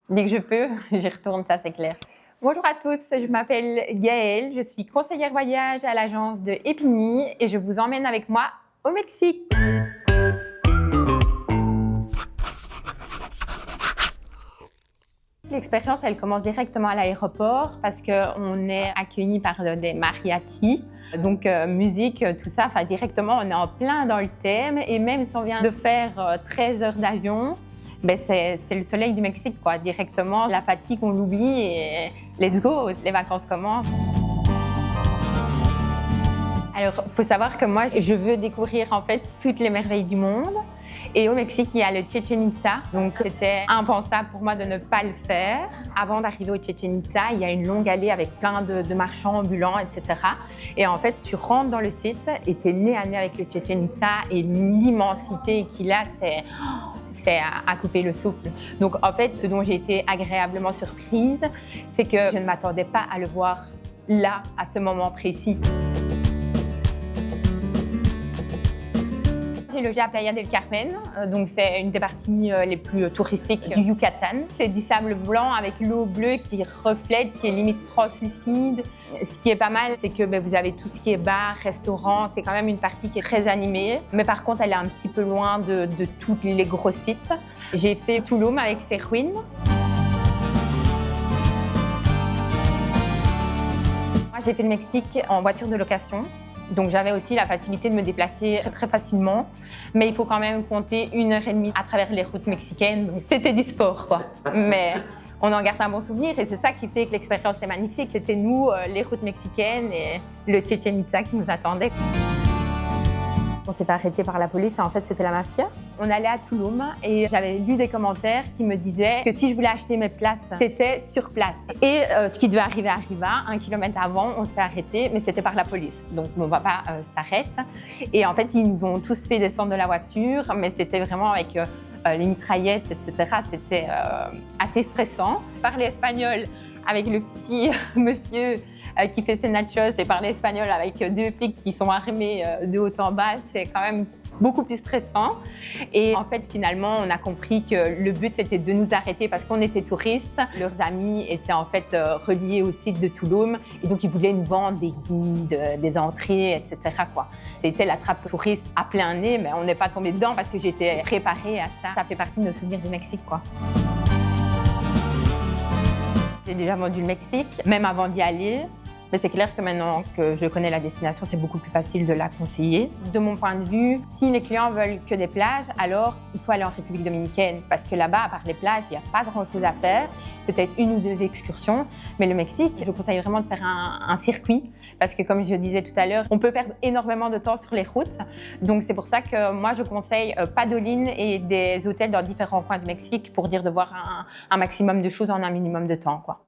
Dès que je peux, j'y retourne, ça c'est clair. Bonjour à tous, je m'appelle Gaëlle, je suis conseillère voyage à l'agence de Epini et je vous emmène avec moi au Mexique. L'expérience, elle commence directement à l'aéroport parce qu'on est accueillis par des mariachis. Donc, musique, tout ça, directement, on est en plein dans le thème. Et même si on vient de faire 13 heures d'avion, c'est le soleil du Mexique, quoi. Directement, la fatigue, on l'oublie et let's go, les vacances commencent. Alors, il faut savoir que moi, je veux découvrir en fait toutes les merveilles du monde. Et au Mexique, il y a le Chichén Itzá. Donc, c'était impensable pour moi de ne pas le faire. Avant d'arriver au Chichén Itzá, il y a une longue allée avec plein de marchands ambulants, etc. Et en fait, tu rentres dans le site et tu es nez à nez avec le Chichén Itzá. Et l'immensité qu'il a, c'est à couper le souffle. Donc, en fait, ce dont j'ai été agréablement surprise, c'est que je ne m'attendais pas à le voir là, à ce moment précis. J'ai logé à Playa del Carmen, donc c'est une des parties les plus touristiques du Yucatan. C'est du sable blanc avec l'eau bleue qui reflète, qui est limite translucide. Ce qui est pas mal, c'est que vous avez tout ce qui est bar, restaurant. C'est quand même une partie qui est très animée. Mais par contre, elle est un petit peu loin de tous les gros sites. J'ai fait Tulum avec ses ruines. Moi, j'ai fait le Mexique en voiture de location. Donc j'avais aussi la facilité de me déplacer très facilement. Mais il faut quand même compter 1h30 à travers les routes mexicaines. Donc c'était du sport, quoi. Mais on en garde un bon souvenir et c'est ça qui fait que l'expérience est magnifique. C'était nous, les routes mexicaines et le Chichén Itzá qui nous attendait. On s'est fait arrêter par la police et en fait c'était la mafia. On allait à Tulum et j'avais lu des commentaires qui me disaient que si je voulais acheter mes places, c'était sur place. Et ce qui devait arriver arriva. 1 kilomètre avant, on se fait arrêter, mais c'était par la police. Donc mon papa s'arrête. Et en fait, ils nous ont tous fait descendre de la voiture, mais c'était vraiment avec les mitraillettes, etc. C'était assez stressant. Je parlais espagnol avec le petit monsieur qui fait ses nachos et parler espagnol avec 2 flics qui sont armés de haut en bas, c'est quand même beaucoup plus stressant. Et en fait, finalement, on a compris que le but, c'était de nous arrêter parce qu'on était touristes. Leurs amis étaient en fait reliés au site de Tulum et donc ils voulaient nous vendre des guides, des entrées, etc., quoi. C'était la trappe touriste à plein nez, mais on n'est pas tombé dedans parce que j'étais préparée à ça. Ça fait partie de nos souvenirs du Mexique, quoi. J'ai déjà vendu le Mexique, même avant d'y aller. Mais c'est clair que maintenant que je connais la destination, c'est beaucoup plus facile de la conseiller. De mon point de vue, si les clients veulent que des plages, alors il faut aller en République dominicaine. Parce que là-bas, à part les plages, il n'y a pas grand-chose à faire. Peut-être 1 ou 2 excursions. Mais le Mexique, je conseille vraiment de faire un circuit. Parce que comme je disais tout à l'heure, on peut perdre énormément de temps sur les routes. Donc c'est pour ça que moi, je conseille padolines et des hôtels dans différents coins du Mexique pour dire de voir un maximum de choses en un minimum de temps, quoi.